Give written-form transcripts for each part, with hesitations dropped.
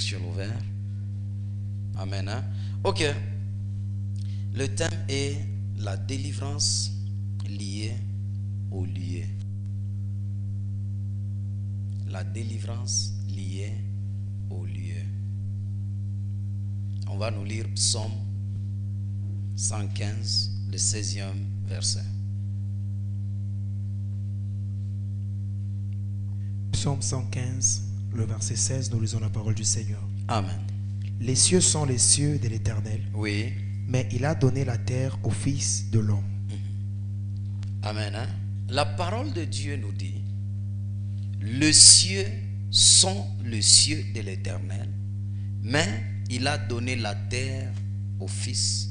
ciel ouvert. Amen. Hein? Ok. Le thème est la délivrance liée au lieu. La délivrance liée au lieu. On va nous lire Psaume 115, le 16e verset. Psaume 115, le verset 16, nous lisons la parole du Seigneur. Amen. Les cieux sont les cieux de l'Éternel, Oui. mais il a donné la terre au Fils de l'homme. Amen. Hein? La parole de Dieu nous dit, les cieux sont les cieux de l'Éternel, mais il a donné la terre au Fils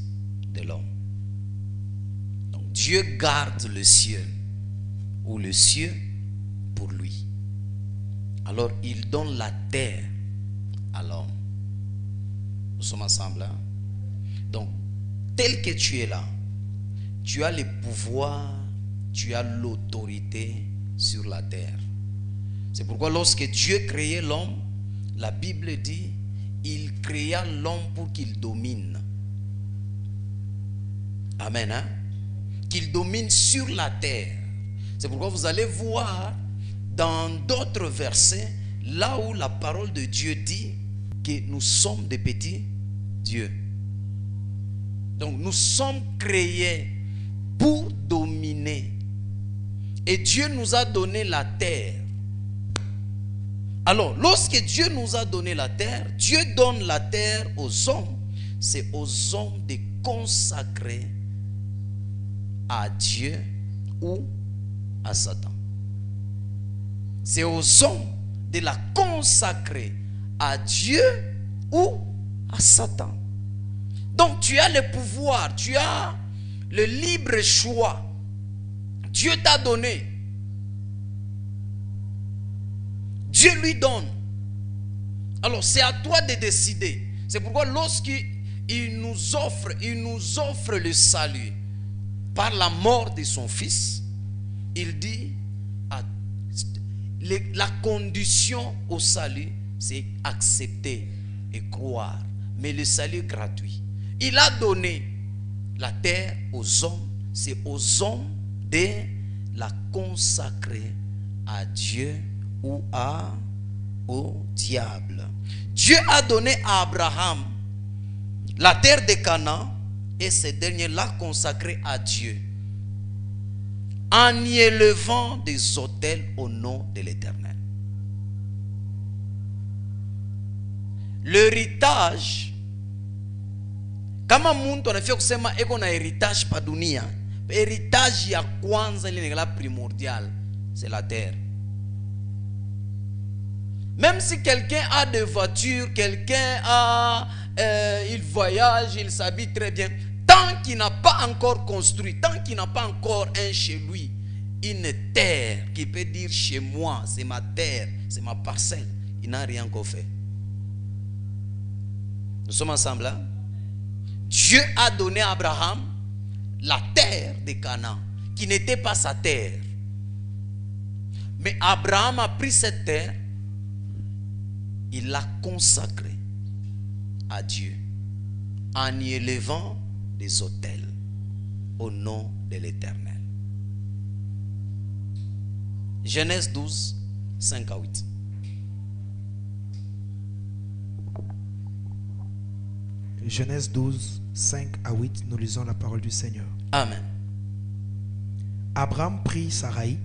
de l'homme. Donc Dieu garde le ciel ou le cieux pour lui. Alors il donne la terre à l'homme. Nous sommes ensemble. Hein? Donc tel que tu es là, tu as le pouvoir, tu as l'autorité sur la terre. C'est pourquoi lorsque Dieu créait l'homme, la Bible dit, il créa l'homme pour qu'il domine. Amen. Hein? Qu'il domine sur la terre. C'est pourquoi vous allez voir dans d'autres versets, là où la parole de Dieu dit que nous sommes des petits dieux. Donc nous sommes créés pour dominer. Et Dieu nous a donné la terre. Alors, lorsque Dieu nous a donné la terre, Dieu donne la terre aux hommes. C'est aux hommes de consacrer à Dieu ou à Satan. C'est aux hommes de la consacrer à Dieu ou à Satan. Donc, tu as le pouvoir, tu as le libre choix. Dieu t'a donné. Dieu lui donne. Alors c'est à toi de décider. C'est pourquoi lorsqu'il nous offre le salut par la mort de son fils, il dit la condition au salut, c'est accepter et croire. Mais le salut est gratuit. Il a donné la terre aux hommes. C'est aux hommes de la consacrer à Dieu ou au diable. Dieu a donné à Abraham la terre de Canaan et ce dernier l'a consacré à Dieu en y élevant des autels au nom de l'Éternel. L'héritage, kama muntu anafia kusema eko na héritage pa dunia, héritage ya kwanza ile la primordial, c'est la terre. Même si quelqu'un a des voitures, quelqu'un a, il voyage, il s'habille très bien, tant qu'il n'a pas encore construit, tant qu'il n'a pas encore un chez lui, une terre qui peut dire chez moi, c'est ma terre, c'est ma parcelle, il n'a rien encore fait. Nous sommes ensemble là? Dieu a donné à Abraham la terre de Canaan, qui n'était pas sa terre. Mais Abraham a pris cette terre, il l'a consacré à Dieu en y élevant des autels au nom de l'Éternel. Genèse 12, 5 à 8. Genèse 12, 5 à 8, nous lisons la parole du Seigneur. Amen. Abraham prit Sarai,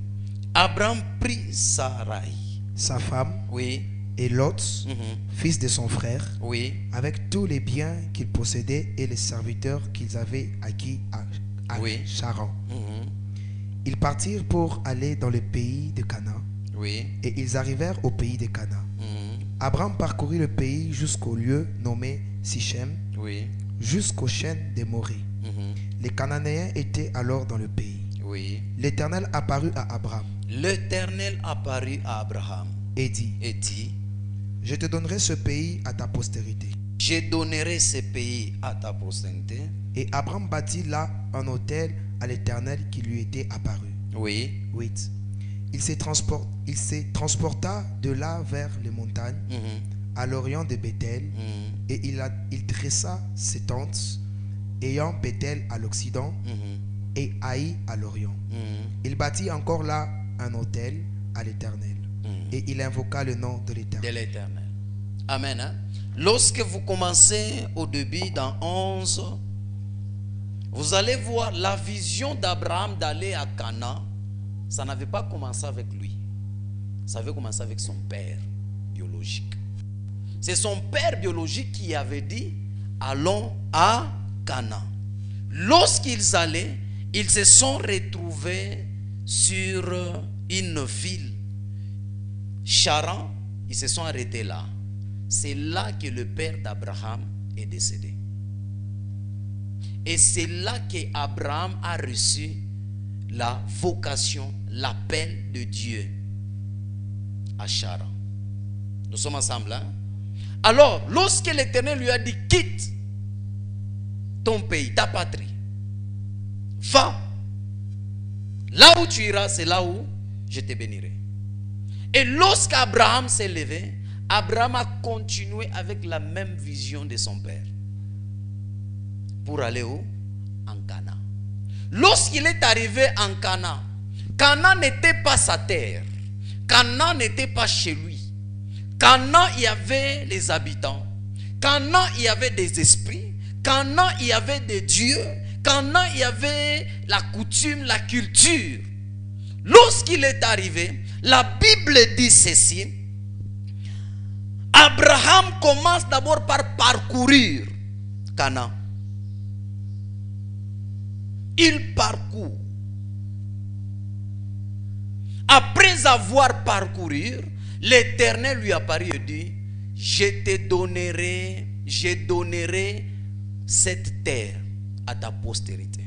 Abraham prit Sarai, sa femme, oui, et Lot, fils de son frère, oui, avec tous les biens qu'ils possédaient et les serviteurs qu'ils avaient acquis à oui, Charan. Ils partirent pour aller dans le pays de Canaan, oui, et ils arrivèrent au pays de Canaan. Abraham parcourut le pays jusqu'au lieu nommé Sichem, oui, jusqu'aux chaînes des Morées. Les Cananéens étaient alors dans le pays. oui. L'Éternel apparut à Abraham L'Éternel apparut à Abraham et dit, je te donnerai ce pays à ta postérité. je donnerai ce pays à ta postérité. Et Abraham bâtit là un autel à l'Éternel qui lui était apparu. Oui. 8. Il se transporta de là vers les montagnes, à l'orient de Bethel, et il dressa ses tentes, ayant Bethel à l'occident et Haï à l'orient. Il bâtit encore là un autel à l'Éternel, et il invoqua le nom de l'Éternel. Amen. Hein? Lorsque vous commencez au début dans 11, vous allez voir la vision d'Abraham d'aller à Canaan. Ça n'avait pas commencé avec lui. Ça avait commencé avec son père biologique. C'est son père biologique qui avait dit allons à Canaan. Lorsqu'ils allaient, ils se sont retrouvés sur une ville. Charan, ils se sont arrêtés là. C'est là que le père d'Abraham est décédé. Et c'est là qu'Abraham a reçu la vocation, l'appel de Dieu à Charan. Nous sommes ensemble, hein? Alors, lorsque l'Éternel lui a dit quitte ton pays, ta patrie, va. Là où tu iras, c'est là où je te bénirai. Et lorsqu'Abraham s'est levé, Abraham a continué avec la même vision de son père. Pour aller où? En Canaan. Lorsqu'il est arrivé en Canaan, Canaan n'était pas sa terre. Canaan n'était pas chez lui. Canaan, il y avait les habitants. Canaan, il y avait des esprits. Canaan, il y avait des dieux. Canaan, il y avait la coutume, la culture. Lorsqu'il est arrivé, la Bible dit ceci. Abraham commence d'abord par parcourir Canaan. Il parcourt. Après avoir parcouru, l'Éternel lui apparut et dit, je donnerai cette terre à ta postérité.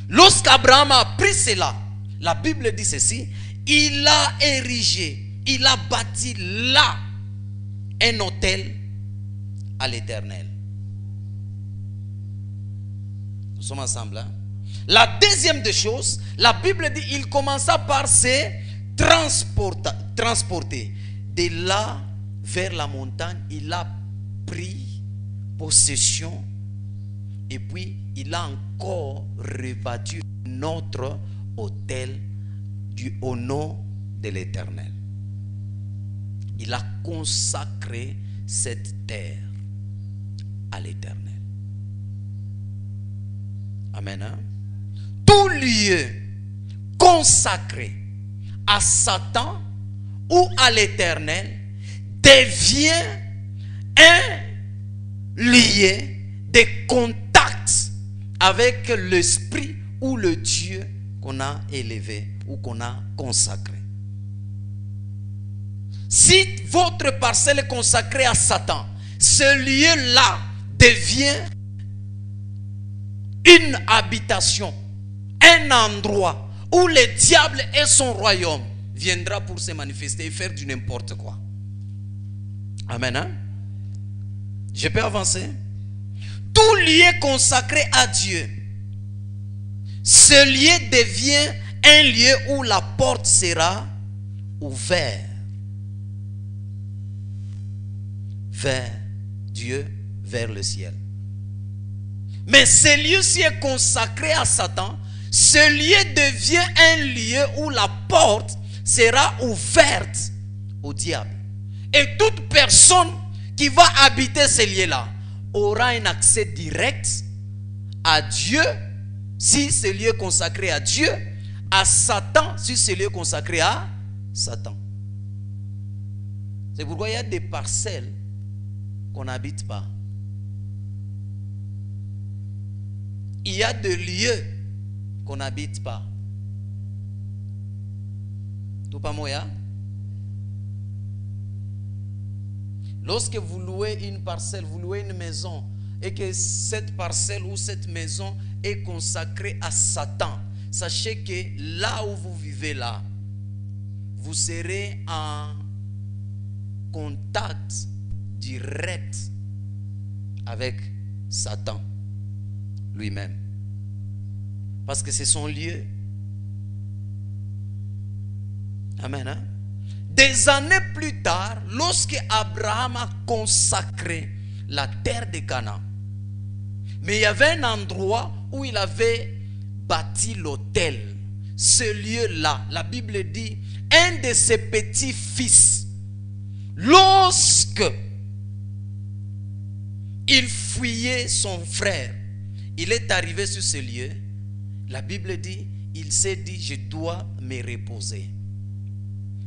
Lorsqu'Abraham a appris cela, la Bible dit ceci, il a érigé, il a bâti là un autel à l'Éternel. Nous sommes ensemble, hein? La deuxième des choses, la Bible dit, il commença par se transporter de là vers la montagne. Il a pris possession et puis il a encore rebâti notre autel au nom de l'Éternel. Il a consacré cette terre à l'Éternel. Amen. Hein? Tout lieu consacré à Satan ou à l'Éternel devient un lieu de contact avec l'esprit ou le Dieu qu'on a élevé ou qu'on a consacré. Si votre parcelle est consacrée à Satan, ce lieu-là devient une habitation, un endroit où le diable et son royaume viendra pour se manifester et faire du n'importe quoi. Amen. Hein? Je peux avancer? Tout lieu consacré à Dieu, ce lieu devient un lieu où la porte sera ouverte vers Dieu, vers le ciel. Mais ce lieu-ci est consacré à Satan. Ce lieu devient un lieu où la porte sera ouverte au diable. Et toute personne qui va habiter ce lieu-là aura un accès direct à Dieu, si ce lieu est consacré à Dieu, à Satan, si ce lieu est consacré à Satan. C'est pourquoi il y a des parcelles qu'on n'habite pas. Il y a des lieux qu'on n'habite pas. Tout pas moya. Lorsque vous louez une parcelle, vous louez une maison, et que cette parcelle ou cette maison est consacrée à Satan, sachez que là où vous vivez là, vous serez en contact direct avec Satan lui-même. Parce que c'est son lieu. Amen. Hein? Des années plus tard, lorsque Abraham a consacré la terre de Canaan, mais il y avait un endroit où il avait bâti l'autel. Ce lieu-là, la Bible dit, un de ses petits-fils, lorsque il fuyait son frère, il est arrivé sur ce lieu. La Bible dit, il s'est dit, je dois me reposer.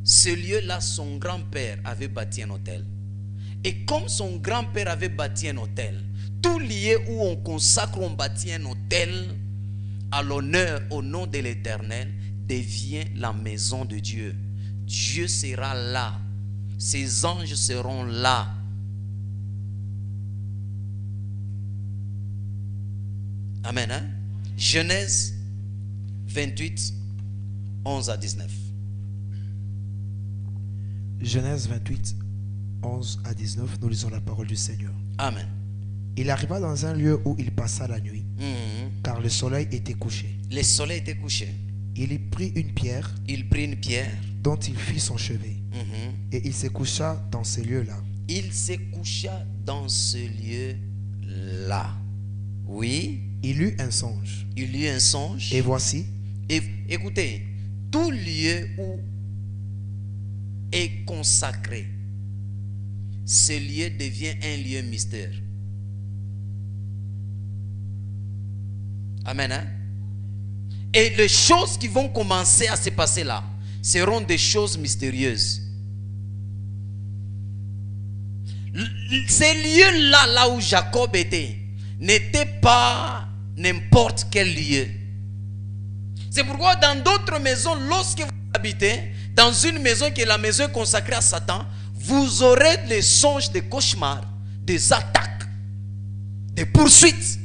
Ce lieu-là, son grand-père avait bâti un hôtel. Et comme son grand-père avait bâti un hôtel, tout lieu où on consacre, on bâtit un hôtel à l'honneur, au nom de l'Éternel, devient la maison de Dieu. Dieu sera là. Ses anges seront là. Amen. Hein? Genèse 28, 11 à 19. Genèse 28, 11 à 19, nous lisons la parole du Seigneur. Amen. Il arriva dans un lieu où il passa la nuit, car le soleil était couché. Le soleil était couché. Il y prit une pierre, dont il fit son chevet, et il se coucha dans ce lieu-là. Il se coucha dans ce lieu-là. Oui. Il eut un songe. Il eut un songe. Et voici. Écoutez, tout lieu où est consacré, ce lieu devient un lieu mystère. Amen. Hein? Et les choses qui vont commencer à se passer là seront des choses mystérieuses. Ces lieux-là, là où Jacob était, n'étaient pas n'importe quel lieu. C'est pourquoi dans d'autres maisons, lorsque vous habitez dans une maison qui est la maison consacrée à Satan, vous aurez les songes des cauchemars, des attaques, des poursuites.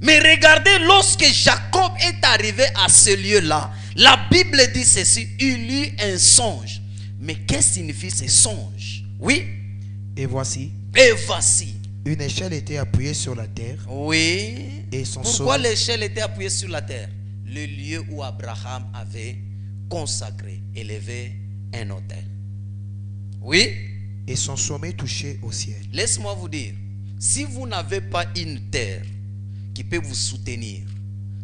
Mais regardez, lorsque Jacob est arrivé à ce lieu-là, la Bible dit ceci, il eut un songe. Mais qu'est-ce que signifie ce songe? Oui. Et voici. Et voici. Une échelle était appuyée sur la terre. Oui. Et son Pourquoi l'échelle était appuyée sur la terre? Le lieu où Abraham avait consacré, élevé un autel. Oui. Et son sommet touchait au ciel. Laisse-moi vous dire, si vous n'avez pas une terre qui peut vous soutenir,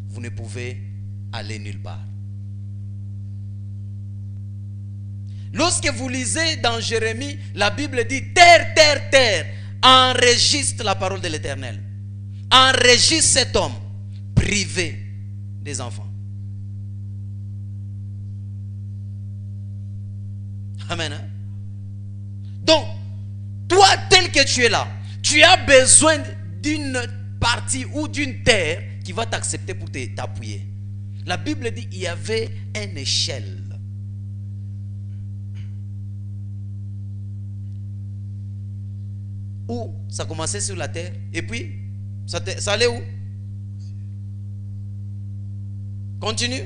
vous ne pouvez aller nulle part. Lorsque vous lisez dans Jérémie, la Bible dit terre, terre, terre, enregistre la parole de l'Éternel. Enregistre cet homme privé des enfants. Amen. Hein? Donc, toi tel que tu es là, tu as besoin d'une partie ou d'une terre qui va t'accepter pour t'appuyer. La Bible dit il y avait une échelle. Où ça commençait sur la terre et puis ça allait où? Continue.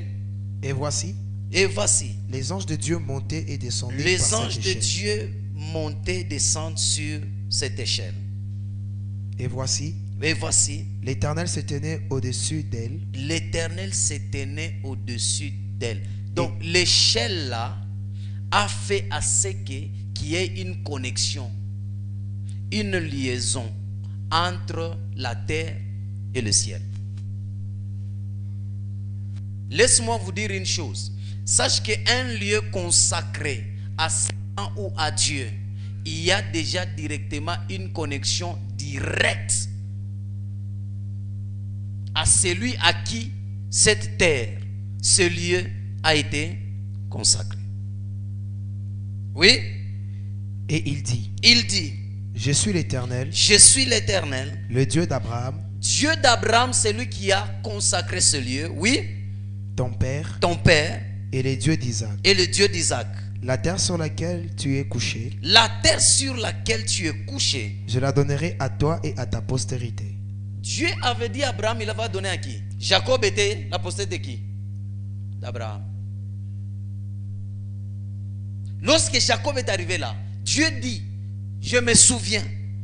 Et voici. Et voici. Les anges de Dieu montaient et descendaient. Les anges de Dieu montaient et descendent sur cette échelle. Et voici. Et voici. L'Éternel se tenait au-dessus d'elle. L'Éternel se tenait au-dessus d'elle. Donc l'échelle là a fait à ce qu'il y ait une connexion, une liaison entre la terre et le ciel. Laisse-moi vous dire une chose. Sache qu'un lieu consacré à Satan ou à Dieu, il y a déjà directement une connexion directe à celui à qui cette terre, ce lieu a été consacré. Oui? Et il dit. Il dit. Je suis l'Éternel. Je suis l'Éternel. Le Dieu d'Abraham. Dieu d'Abraham, c'est lui qui a consacré ce lieu. Oui. Ton père. Ton père. Et le Dieu d'Isaac. Et le Dieu d'Isaac. La terre sur laquelle tu es couché. La terre sur laquelle tu es couché. Je la donnerai à toi et à ta postérité. Dieu avait dit à Abraham, il va donner à qui? Jacob était la postérité de qui? D'Abraham. Lorsque Jacob est arrivé là, Dieu dit, je me souviens,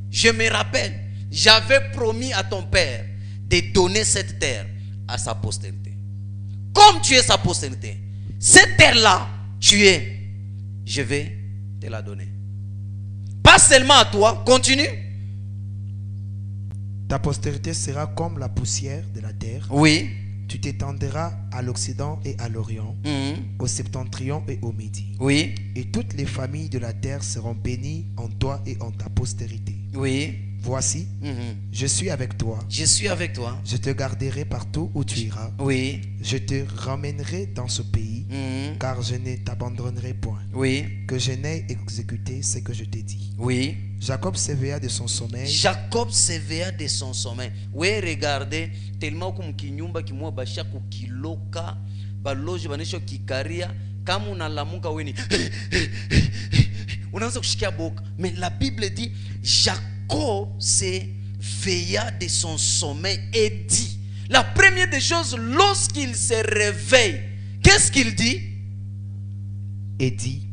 je me rappelle, j'avais promis à ton père de donner cette terre à sa postérité. Comme tu es sa postérité, cette terre-là, tu es. je vais te la donner. Pas seulement à toi, continue. Ta postérité sera comme la poussière de la terre. Oui. Tu t'étendras à l'Occident et à l'Orient, au septentrion et au Midi. Oui. Et toutes les familles de la terre seront bénies en toi et en ta postérité. Oui. Voici, je suis avec toi. Je suis avec toi. Je te garderai partout où tu iras. Oui. Je te ramènerai dans ce pays, car je ne t'abandonnerai point. Oui. Que je n'ai exécuté ce que je t'ai dit. Oui. Jacob s'éveilla de son sommeil. Jacob s'éveilla de son sommeil. Oui, regardez, tellement comme kinyumba kimwa basha kukiloka, baloje banesho kikaria, kama unalamuka weni. Unaanza kushikia boka. Mais la Bible dit Jacob s'éveilla de son sommeil et dit. La première des choses, lorsqu'il se réveille, qu'est-ce qu'il dit? Et dit.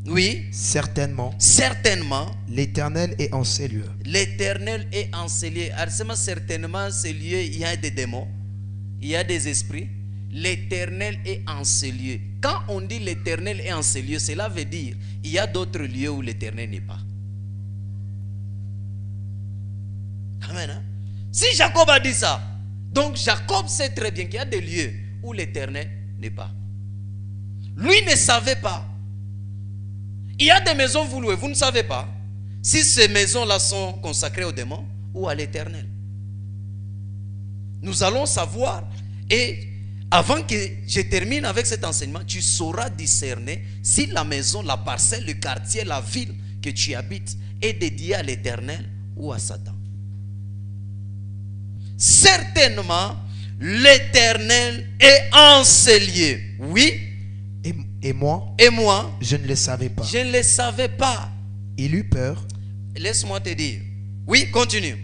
Oui. Certainement. Certainement. L'Éternel est en ces lieux. L'Éternel est en ces lieux. Alors, certainement, ces lieux, il y a des démons, il y a des esprits. L'Éternel est en ces lieux. Quand on dit l'Éternel est en ces lieux, cela veut dire il y a d'autres lieux où l'Éternel n'est pas. Amen. Hein? Si Jacob a dit ça, donc Jacob sait très bien qu'il y a des lieux où l'Éternel n'est pas. Lui ne savait pas. Il y a des maisons vous louez, vous ne savez pas si ces maisons-là sont consacrées aux démons ou à l'Éternel. Nous allons savoir, et avant que je termine avec cet enseignement, tu sauras discerner si la maison, la parcelle, le quartier, la ville que tu habites est dédiée à l'Éternel ou à Satan. Certainement, l'Éternel est en ces lieux. Oui. Et moi, je ne le savais pas. Je ne le savais pas. Il eut peur. Laisse-moi te dire. Oui, continue.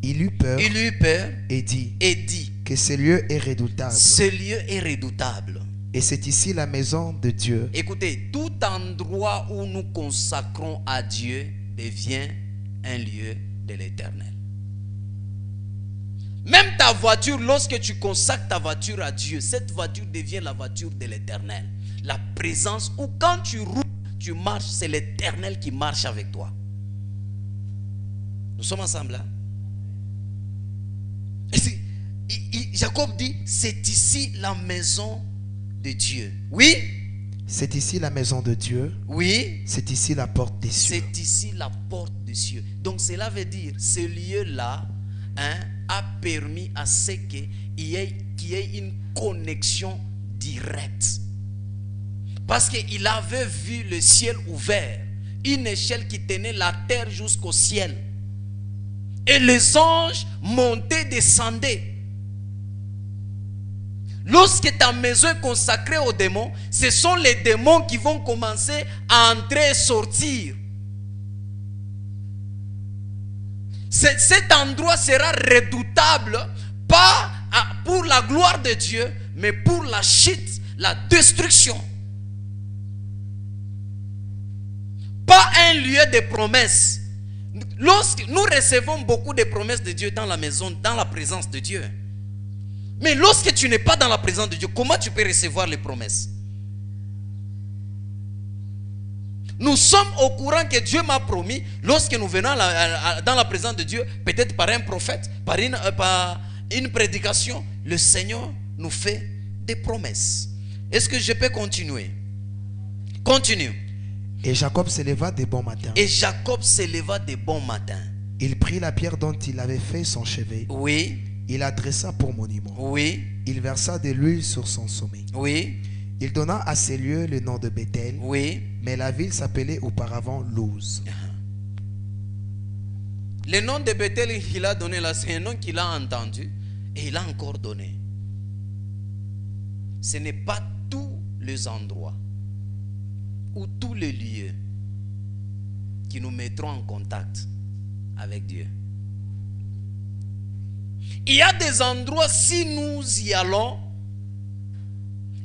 Il eut peur. Il eut peur. Et dit. Que ce lieu est redoutable. Ce lieu est redoutable. Et c'est ici la maison de Dieu. Écoutez, tout endroit où nous consacrons à Dieu devient un lieu de l'Éternel. Même ta voiture, lorsque tu consacres ta voiture à Dieu, cette voiture devient la voiture de l'Éternel. La présence, ou quand tu roules, tu marches, c'est l'Éternel qui marche avec toi. Nous sommes ensemble là. Jacob dit, c'est ici la maison de Dieu. Oui. C'est ici la maison de Dieu. Oui. C'est ici la porte des cieux. C'est ici la porte des cieux. Donc cela veut dire, ce lieu-là, a permis à ce qu'il y ait une connexion directe. Parce qu'il avait vu le ciel ouvert, une échelle qui tenait la terre jusqu'au ciel. Et les anges montaient, descendaient. Lorsque ta maison est consacrée aux démons, ce sont les démons qui vont commencer à entrer et sortir. Cet endroit sera redoutable, pas pour la gloire de Dieu, mais pour la chute, la destruction. Pas un lieu de promesses. Lorsque nous recevons beaucoup de promesses de Dieu dans la maison, dans la présence de Dieu. Mais lorsque tu n'es pas dans la présence de Dieu, comment tu peux recevoir les promesses? Nous sommes au courant que Dieu m'a promis, lorsque nous venons dans la présence de Dieu, peut-être par un prophète, par une prédication, le Seigneur nous fait des promesses. Est-ce que je peux continuer? Continue. Et Jacob se leva de bon matin. Et Jacob se leva de bon matin. Il prit la pierre dont il avait fait son chevet. Oui. Il la dressa pour monument. Oui. Il versa de l'huile sur son sommet. Oui. Il donna à ces lieux le nom de Bethel. Oui. Mais la ville s'appelait auparavant Luz. Le nom de Bethel qu'il a donné là, c'est un nom qu'il a entendu et il a encore donné. Ce n'est pas tous les endroits ou tous les lieux qui nous mettront en contact avec Dieu. Il y a des endroits, si nous y allons,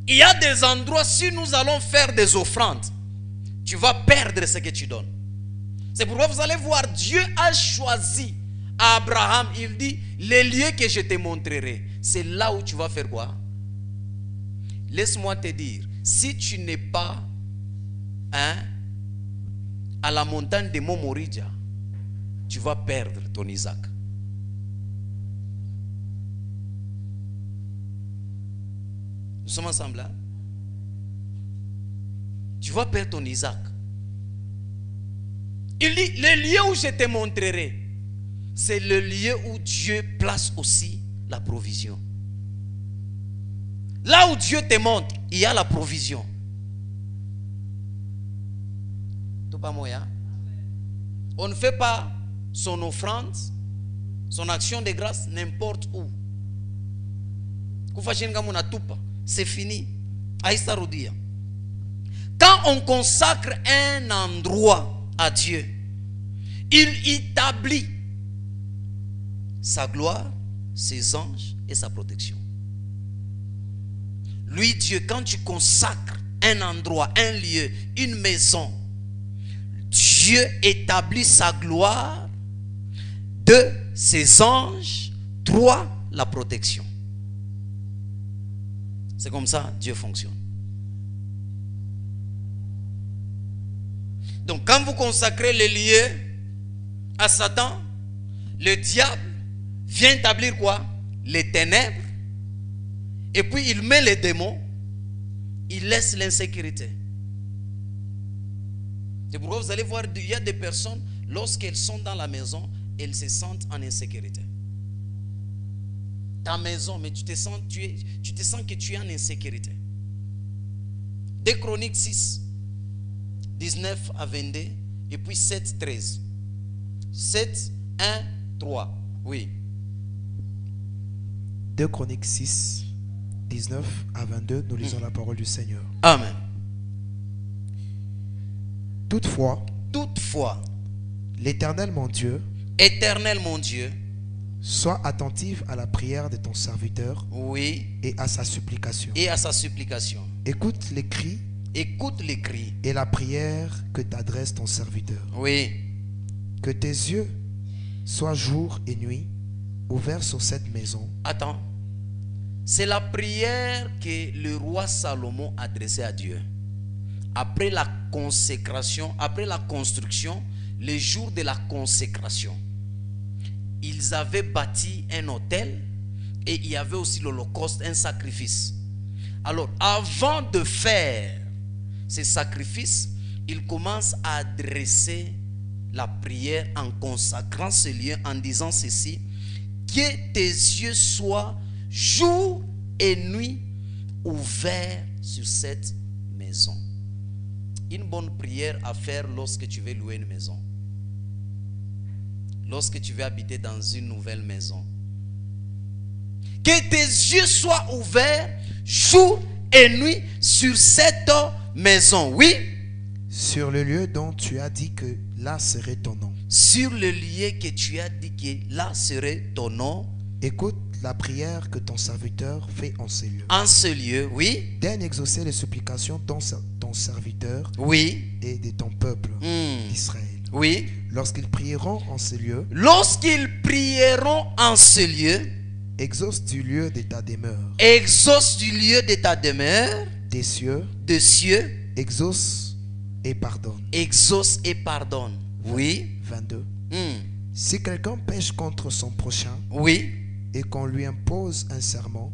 il y a des endroits, si nous allons faire des offrandes, tu vas perdre ce que tu donnes. C'est pourquoi vous allez voir, Dieu a choisi à Abraham, il dit, les lieux que je te montrerai, c'est là où tu vas faire quoi? Laisse-moi te dire, si tu n'es pas hein, à la montagne de Mont Moridia, tu vas perdre ton Isaac. Nous sommes ensemble là. Tu vas perdre ton Isaac. Il dit, le lieu où je te montrerai, c'est le lieu où Dieu place aussi la provision. Là où Dieu te montre, il y a la provision. Tout pas moyen. On ne fait pas son offrande, son action de grâce n'importe où. C'est fini. Quand on consacre un endroit à Dieu, il établit sa gloire, ses anges et sa protection. Lui, Dieu, quand tu consacres un endroit, un lieu, une maison, Dieu établit sa gloire, 2, ses anges, 3, la protection. C'est comme ça Dieu fonctionne. Donc quand vous consacrez les lieux à Satan, le diable vient établir quoi? Les ténèbres. Et puis il met les démons. Il laisse l'insécurité. C'est pourquoi vous allez voir, il y a des personnes, lorsqu'elles sont dans la maison, elles se sentent en insécurité. Ta maison, mais tu te sens que tu es en insécurité. 2 Chroniques 6, 19 à 22, et puis 7, 13. 7, 1, 3. Oui. 2 Chroniques 6, 19 à 22, nous lisons la parole du Seigneur. Amen. Toutefois, l'Éternel mon Dieu, sois attentif à la prière de ton serviteur, oui, et à sa supplication. Écoute les cris et la prière que t'adresse ton serviteur. Oui. Que tes yeux soient jour et nuit ouverts sur cette maison. Attends. C'est la prière que le roi Salomon adressait à Dieu. Après la consécration, après la construction, les jours de la consécration, ils avaient bâti un autel et il y avait aussi l'holocauste, un sacrifice. Alors, avant de faire ces sacrifices, ils commencent à adresser la prière en consacrant ce lieu, en disant ceci: que tes yeux soient jour et nuit ouverts sur cette maison. Une bonne prière à faire lorsque tu veux louer une maison, lorsque tu veux habiter dans une nouvelle maison. Que tes yeux soient ouverts jour et nuit sur cette maison. Oui. Sur le lieu dont tu as dit que là serait ton nom. Sur le lieu que tu as dit que là serait ton nom. Écoute la prière que ton serviteur fait en ce lieu. En ce lieu, oui. Daigne exaucer les supplications de ton serviteur, oui, et de ton peuple d'Israël. Oui. Lorsqu'ils prieront en ce lieu, exauce du lieu de ta demeure. Des cieux, exauce et pardonne. Oui. 22. Si quelqu'un pêche contre son prochain, oui, et qu'on lui impose un serment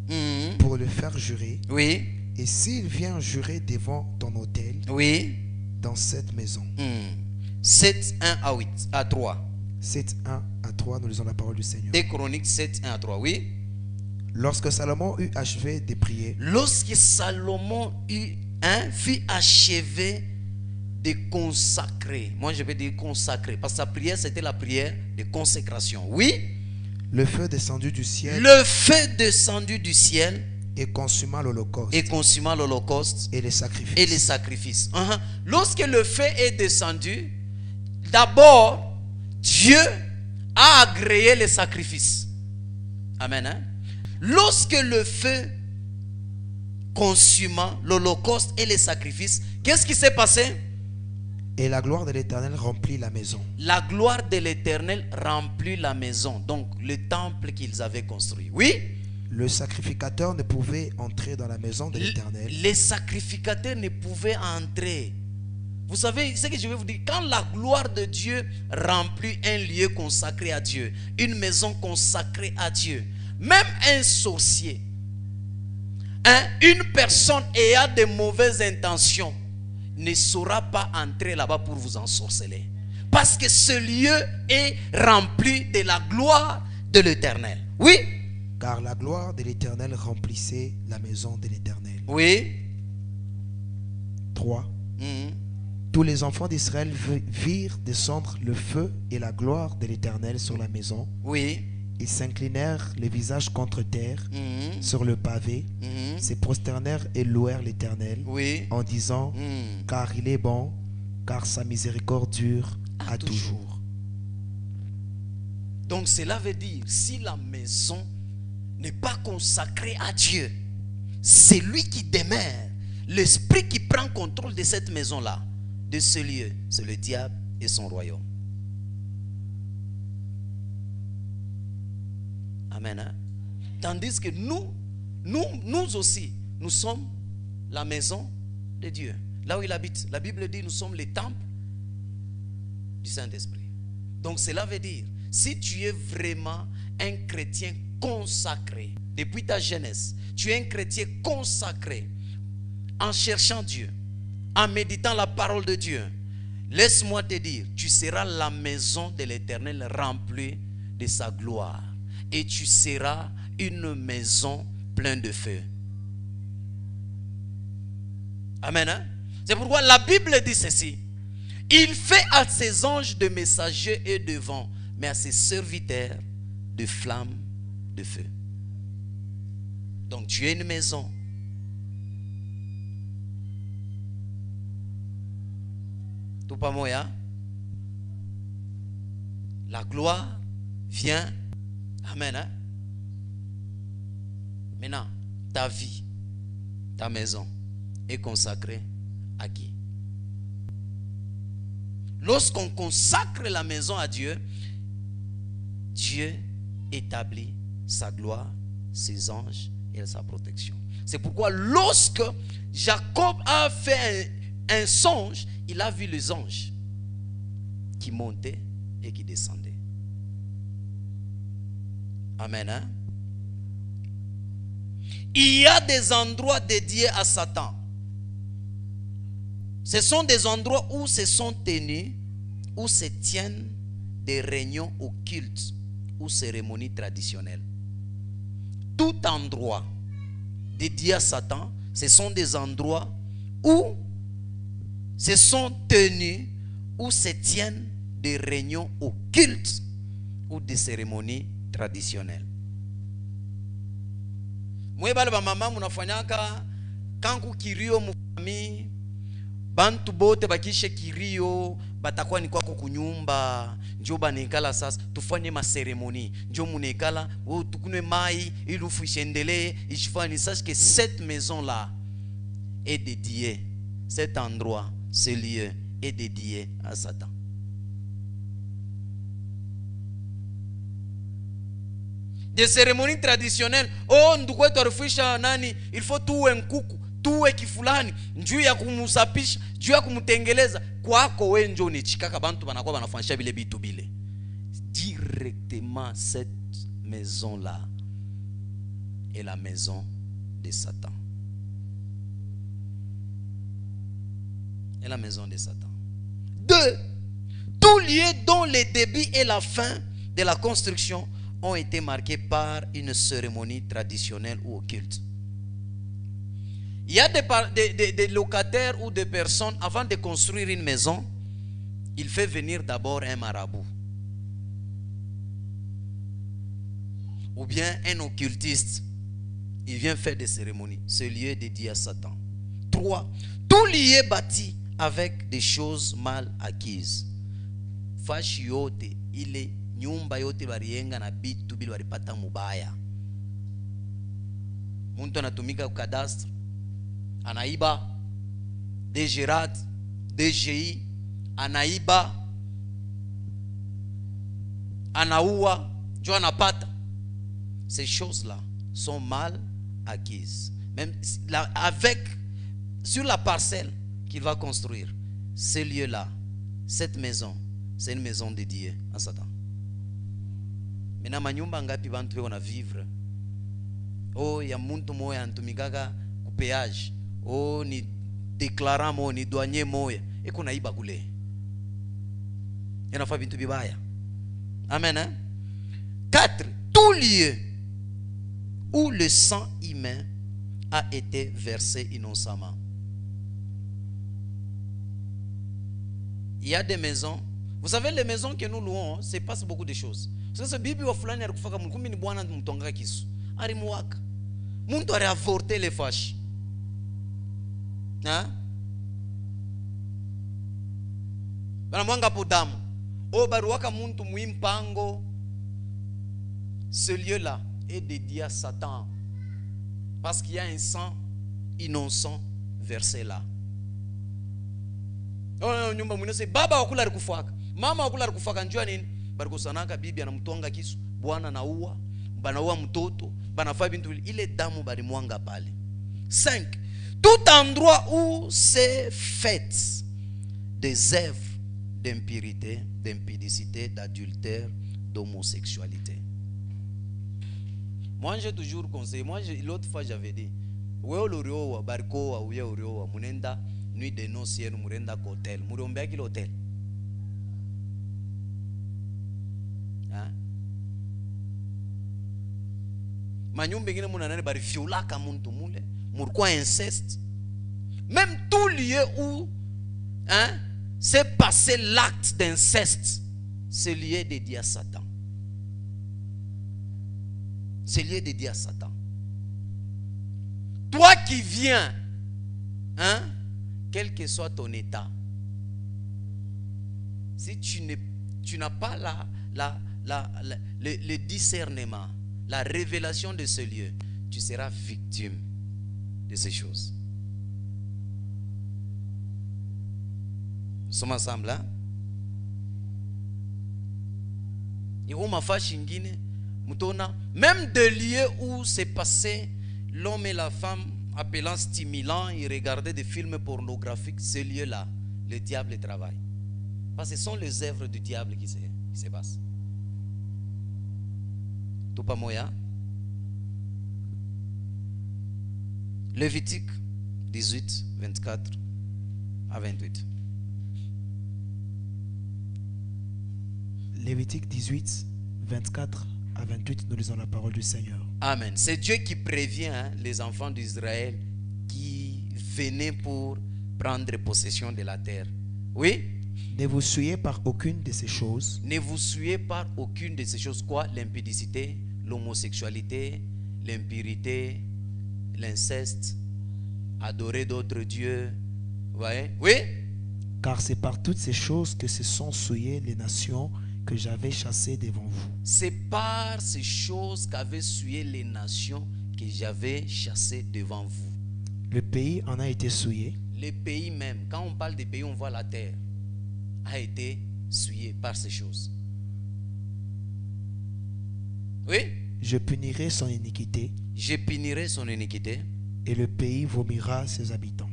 pour le faire jurer, oui, et s'il vient jurer devant ton autel, oui, dans cette maison. 7, 1 à 3. 7, 1 à 3, nous lisons la parole du Seigneur. 2 Chroniques 7, 1 à 3, oui. Lorsque Salomon eut achevé de prier, fut achevé de consacrer. Moi je vais dire consacrer, parce que sa prière c'était la prière de consécration. Oui. Le feu descendu du ciel. Et consuma l'holocauste. Et les sacrifices. Lorsque le feu est descendu, d'abord Dieu a agréé les sacrifices. Amen. Hein? Lorsque le feu consuma l'holocauste et les sacrifices, qu'est-ce qui s'est passé? Et la gloire de l'Éternel remplit la maison. La gloire de l'Éternel remplit la maison. Donc le temple qu'ils avaient construit. Oui. Le sacrificateur ne pouvait entrer dans la maison de l'Éternel. Les sacrificateurs ne pouvaient entrer. Vous savez ce que je vais vous dire. Quand la gloire de Dieu remplit un lieu consacré à Dieu, une maison consacrée à Dieu, même un sorcier, une personne ayant de mauvaises intentions ne saura pas entrer là-bas pour vous ensorceler. Parce que ce lieu est rempli de la gloire de l'Éternel. Oui. Car la gloire de l'Éternel remplissait la maison de l'Éternel. Oui. 3. Tous les enfants d'Israël virent descendre le feu et la gloire de l'Éternel sur la maison. Oui. Ils s'inclinèrent les visages contre terre sur le pavé, se prosternèrent et louèrent l'Éternel en disant car il est bon, car sa miséricorde dure à toujours. Donc cela veut dire, si la maison n'est pas consacrée à Dieu, c'est lui qui demeure, l'esprit qui prend contrôle de cette maison-là, de ce lieu, c'est le diable et son royaume. Amen. Hein? Tandis que nous aussi, nous sommes la maison de Dieu. Là où il habite. La Bible dit nous sommes les temples du Saint-Esprit. Donc cela veut dire, si tu es vraiment un chrétien consacré, depuis ta jeunesse, tu es un chrétien consacré, en cherchant Dieu, en méditant la parole de Dieu, laisse-moi te dire, tu seras la maison de l'Éternel remplie de sa gloire. Et tu seras une maison pleine de feu. Amen. Hein? C'est pourquoi la Bible dit ceci. Il fait à ses anges de messagers et de vent, mais à ses serviteurs de flammes de feu. Donc tu es une maison. Tout pas moi. La gloire vient. Amen. Hein? Maintenant, ta vie, ta maison est consacrée à qui? Lorsqu'on consacre la maison à Dieu, Dieu établit sa gloire, ses anges et sa protection. C'est pourquoi lorsque Jacob a fait un songe, il a vu les anges qui montaient et qui descendaient. Amen. Hein? Il y a des endroits dédiés à Satan. Ce sont des endroits où se sont tenus, où se tiennent des réunions occultes ou cérémonies traditionnelles. Tout endroit dédié à Satan, ce sont des endroits où se sont tenus, où se tiennent des réunions occultes ou des cérémonies traditionnelles. Mwe bale ba mama munafanyaka kanku kirio mufami bantu bote bakishe kirio batakuwa ni kwako kunyumba njo banekala sasa tufanye maseremoni njo munekala tukunwe mai ilufu ishendelee ishifani. Sache que cette maison là est dédiée, cet endroit, ce lieu est dédié à Satan. Des cérémonies traditionnelles. Oh, ndugu wetu arifisha nani, il faut tuwe nkuku, tuwe kifulani, njuu ya kumusapisha, njuu ya kumutengeleza. Kwako we njo ni chikaka bantu banakuwa banafanyisha bile bitu bile. Directement cette maison là est la maison de Satan. Et la maison de Satan. 2. Tout lieu dont le début et la fin de la construction ont été marqués par une cérémonie traditionnelle ou occulte. Il y a des locataires ou des personnes, avant de construire une maison, il fait venir d'abord un marabout. Ou bien un occultiste. Il vient faire des cérémonies. Ce lieu est dédié à Satan. 3. Tout lieu bâti avec des choses mal acquises. Fashi yote ile nyumba yote barienga na bitu bila walipata mubaya. Muntu anatumika kwa kadastre, anaiba, DGRAD, DGI, anaiba, anaua, jo anapata. Ces choses-là sont mal acquises. Même sur la parcelle qu'il va construire, ce lieu-là, cette maison, c'est une maison dédiée à Satan. Maintenant, manyumba ngapi bantu weko na vivre. Oh, ya muntu moya antumikaga ku péage. Oh, ni déclarant moya, ni douanier moya. Et qu'on a iba kule. Yana fa bintu bibaya. Amen. Hein? 4. Tout lieu où le sang humain a été versé innocemment. Il y a des maisons. Vous savez, les maisons que nous louons, c'est passe beaucoup de choses. Parce que ce bibi wa fulani alikufaka mkumi ni bwana mtonga kisu. Arimuwaka. Muntu ari avorter les fâches. Hein? Bana mwanga podamu. O baruwaka muntu muimpango. Ce lieu-là est dédié à Satan. Parce qu'il y a un sang innocent versé là. Oh, nyumba mwinose baba wakula alikufaka. Mama wakula alikufaka njua nini? Barikusanaka bibi anamtwanga kisu. Bwana naua. Banaua mtoto. Banafaa bintu. Ile damu balimwanga pale. 5. Tout endroit où c'est fait des œuvres d'impurité, d'impudicité, d'adultère, d'homosexualité. Moi j'ai toujours conseillé, l'autre fois j'avais dit, wewe ulioa bariko wa uye ulioa munenda nuit de noces yenu murenda kwa hotel, muriombea kile hotel. Hein? Manyumba ngine munanane bari fiulaka muntu mule, murkwa inceste. Même tout lieu où hein, c'est passé l'acte d'inceste, c'est lié dédié à Satan. C'est lié dédié à Satan. Toi qui viens, hein, quel que soit ton état, si tu n'as pas le discernement, la révélation de ce lieu, tu seras victime de ces choses. Nous sommes ensemble, hein? Même des lieux où c'est passé l'homme et la femme appelant stimulant, ils regardaient des films pornographiques, ces lieux-là, le diable travaille. Parce que ce sont les œuvres du diable qui se passent. Tout pas moyen. Lévitique 18, 24 à 28. Lévitique 18, 24 à 28, nous lisons la parole du Seigneur. Amen. C'est Dieu qui prévient hein, les enfants d'Israël qui venaient pour prendre possession de la terre. Oui? Ne vous souillez par aucune de ces choses. Ne vous souillez par aucune de ces choses. Quoi? L'impudicité, l'homosexualité, l'impurité, l'inceste, adorer d'autres dieux. Ouais. Oui? Car c'est par toutes ces choses que se sont souillées les nations que j'avais chassées devant vous. C'est par ces choses qu'avaient souillé les nations que j'avais chassées devant vous. Le pays en a été souillé. Le pays même, quand on parle des pays, on voit la terre, a été souillé par ces choses. Oui? Je punirai son iniquité. Je punirai son iniquité. Et le pays vomira ses habitants.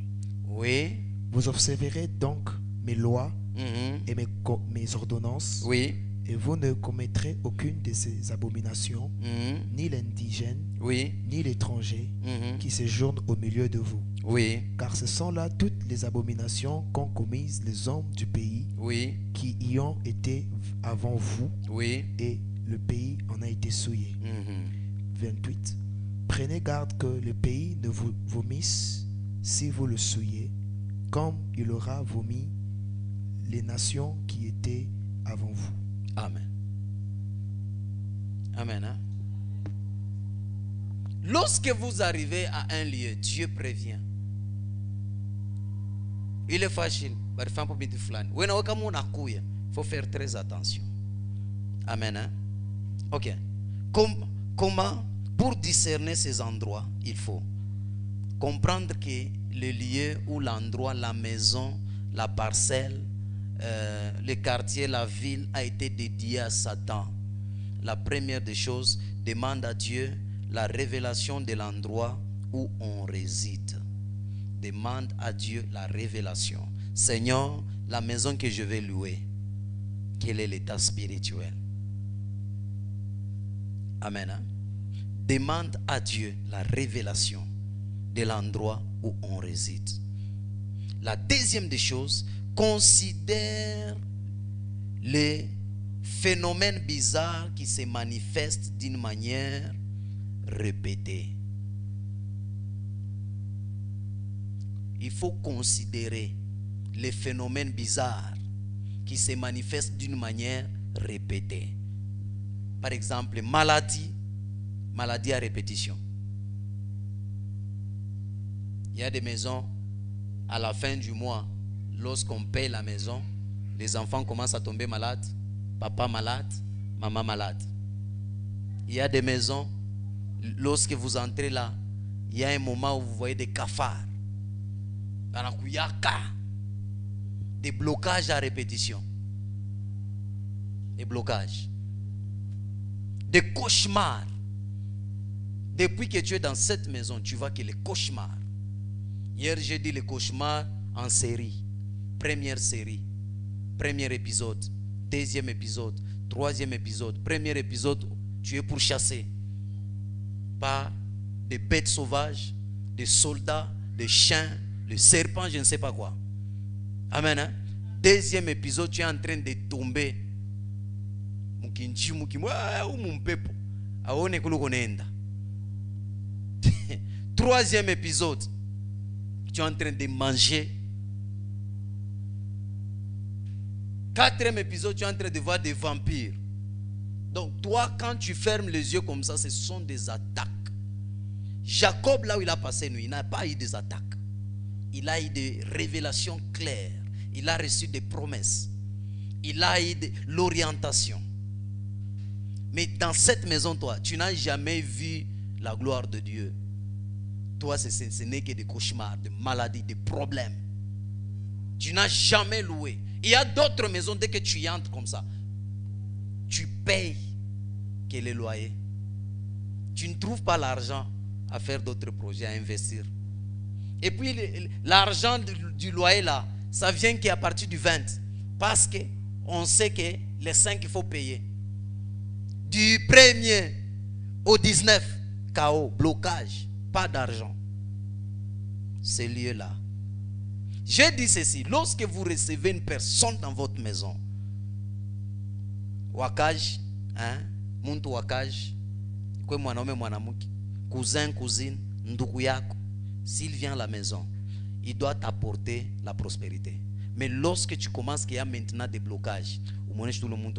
Oui. Vous observerez donc mes lois et mes ordonnances. Oui. Et vous ne commettrez aucune de ces abominations, ni l'indigène, oui, ni l'étranger qui séjourne au milieu de vous. Oui. Car ce sont là toutes les abominations qu'ont commises les hommes du pays, oui, qui y ont été avant vous, oui, et le pays en a été souillé. 28. Prenez garde que le pays ne vous vomisse si vous le souillez, comme il aura vomi les nations qui étaient avant vous. Amen. Amen. Hein? Lorsque vous arrivez à un lieu, Dieu prévient. Il est facile. Il faut faire très attention. Amen. Hein? Ok. Comment? Pour discerner ces endroits, il faut comprendre que le lieu ou l'endroit, la maison, la parcelle, le quartier, la ville a été dédié à Satan. La première des choses, demande à Dieu la révélation de l'endroit où on réside. Demande à Dieu la révélation. Seigneur, la maison que je vais louer, quel est l'état spirituel? Amen. Hein? Demande à Dieu la révélation de l'endroit où on réside. La deuxième des choses, considère les phénomènes bizarres qui se manifestent d'une manière répétée. Il faut considérer les phénomènes bizarres qui se manifestent d'une manière répétée. Par exemple, maladie à répétition. Il y a des maisons, à la fin du mois, lorsqu'on paye la maison, les enfants commencent à tomber malades, papa malade, maman malade. Il y a des maisons, lorsque vous entrez là, il y a un moment où vous voyez des cafards, des blocages à répétition, des blocages, des cauchemars. Depuis que tu es dans cette maison, tu vois que les cauchemars. Hier, j'ai dit les cauchemars en série. Première série, premier épisode, deuxième épisode, troisième épisode. Premier épisode, tu es pourchassé par des bêtes sauvages, des soldats, des chiens, des serpents, je ne sais pas quoi. Amen. Hein? Deuxième épisode, tu es en train de tomber. Troisième épisode, tu es en train de manger. Quatrième épisode, tu es en train de voir des vampires. Donc toi, quand tu fermes les yeux comme ça, ce sont des attaques. Jacob, là où il a passé nuit, il n'a pas eu des attaques. Il a eu des révélations claires. Il a reçu des promesses. Il a eu de l'orientation. Mais dans cette maison, toi, tu n'as jamais vu la gloire de Dieu. Toi, ce n'est que des cauchemars, des maladies, des problèmes. Tu n'as jamais loué. Il y a d'autres maisons, dès que tu y entres comme ça, tu payes que les loyers. Tu ne trouves pas l'argent à faire d'autres projets, à investir. Et puis l'argent du loyer là, ça vient qu'à partir du 20. Parce qu'on sait que les 5 il faut payer. Du 1er au 19, chaos, blocage, pas d'argent. Ces lieux-là. J'ai dit ceci, lorsque vous recevez une personne dans votre maison, wakaj, hein, muntu wakaj, kwe mwanaume mwanamuke, cousin, cousine, ndugu yako, s'il vient à la maison, il doit t'apporter la prospérité. Mais lorsque tu commences qu'il y a maintenant des blocages, tout le monde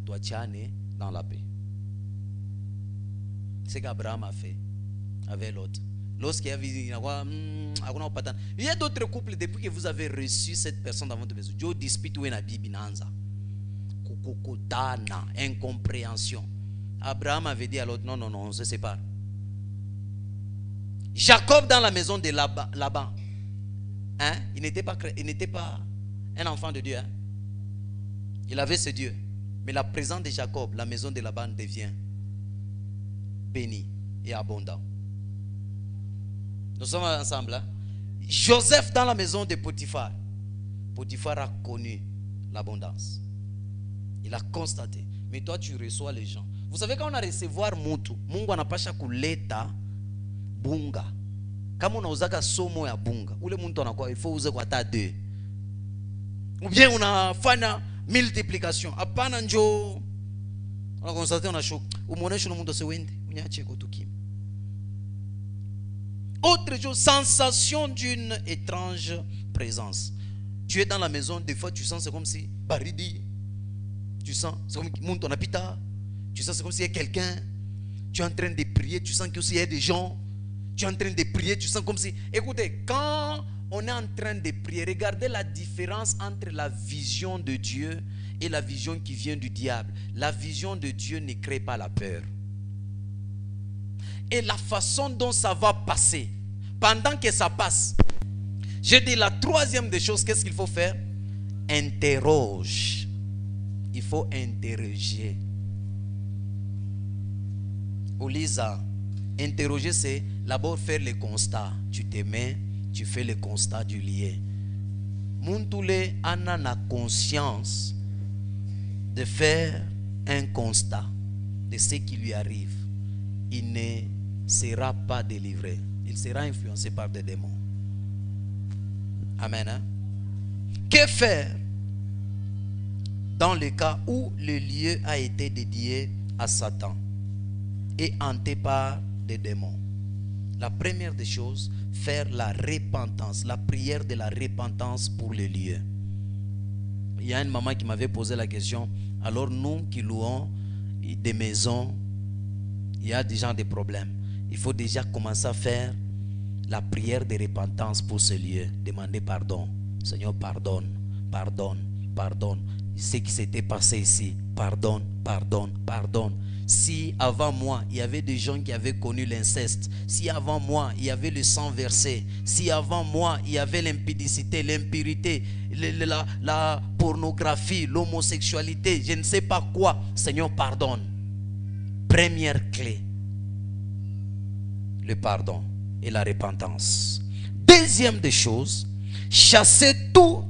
doit t'amener dans la paix. C'est ce qu'Abraham a fait avec l'autre. Lorsqu'il y a il y a d'autres couples, depuis que vous avez reçu cette personne dans votre maison, Dieu dispute où est la Bible, incompréhension. Abraham avait dit à l'autre, non, on se sépare. Jacob dans la maison de Laban, hein? Il n'était pas un enfant de Dieu. Hein? Il avait ce Dieu. Mais la présence de Jacob, la maison de Laban devient bénie et abondante. Nous sommes ensemble. Hein? Joseph dans la maison de Potiphar. Potiphar a connu l'abondance. Il a constaté. Mais toi, tu reçois les gens. Vous savez, quand on a recevoir Mutu, Mungu anapasha kuleta bunga. Kama unauzaka somo ya bunga, ule muntu anakuwa il faut uze kwa hata 2. Ou bien unafanya multiplication. Hapana njo on a constaté, on a choc. Umuonesha muntu sewende, unyache kutukim. Autre chose, sensation d'une étrange présence. Tu es dans la maison, des fois tu sens c'est comme si baridi. Tu sens c'est comme monde ton habitat. Tu sens c'est comme s'il y a quelqu'un. Tu es en train de prier, tu sens qu'il y a des gens. Tu es en train de prier, tu sens comme si. Écoutez, quand on est en train de prier, regardez la différence entre la vision de Dieu et la vision qui vient du diable. La vision de Dieu ne crée pas la peur. Et la façon dont ça va passer, pendant que ça passe, je dis la troisième des choses, qu'est-ce qu'il faut faire? Interroge. Il faut interroger. Olisa, interroger, c'est d'abord faire le constat. Tu te mets, tu fais le constat du lien. Muntule ana na conscience de faire un constat de ce qui lui arrive. Il ne sera pas délivré. Il sera influencé par des démons. Amen. Hein? Que faire dans le cas où le lieu a été dédié à Satan et hanté par des démons? La première des choses, faire la repentance, la prière de la repentance pour le lieu. Il y a une maman qui m'avait posé la question, alors nous qui louons des maisons, il y a déjà des problèmes. Il faut déjà commencer à faire la prière de repentance pour ce lieu. Demander pardon. Seigneur, pardonne, pardonne, pardonne. Ce qui s'était passé ici, pardonne, pardonne, pardonne. Si avant moi, il y avait des gens qui avaient connu l'inceste, si avant moi, il y avait le sang versé, si avant moi, il y avait l'impudicité, l'impurité, la pornographie, l'homosexualité, je ne sais pas quoi, Seigneur, pardonne. Première clé, le pardon et la repentance. Deuxième des choses, chasser tout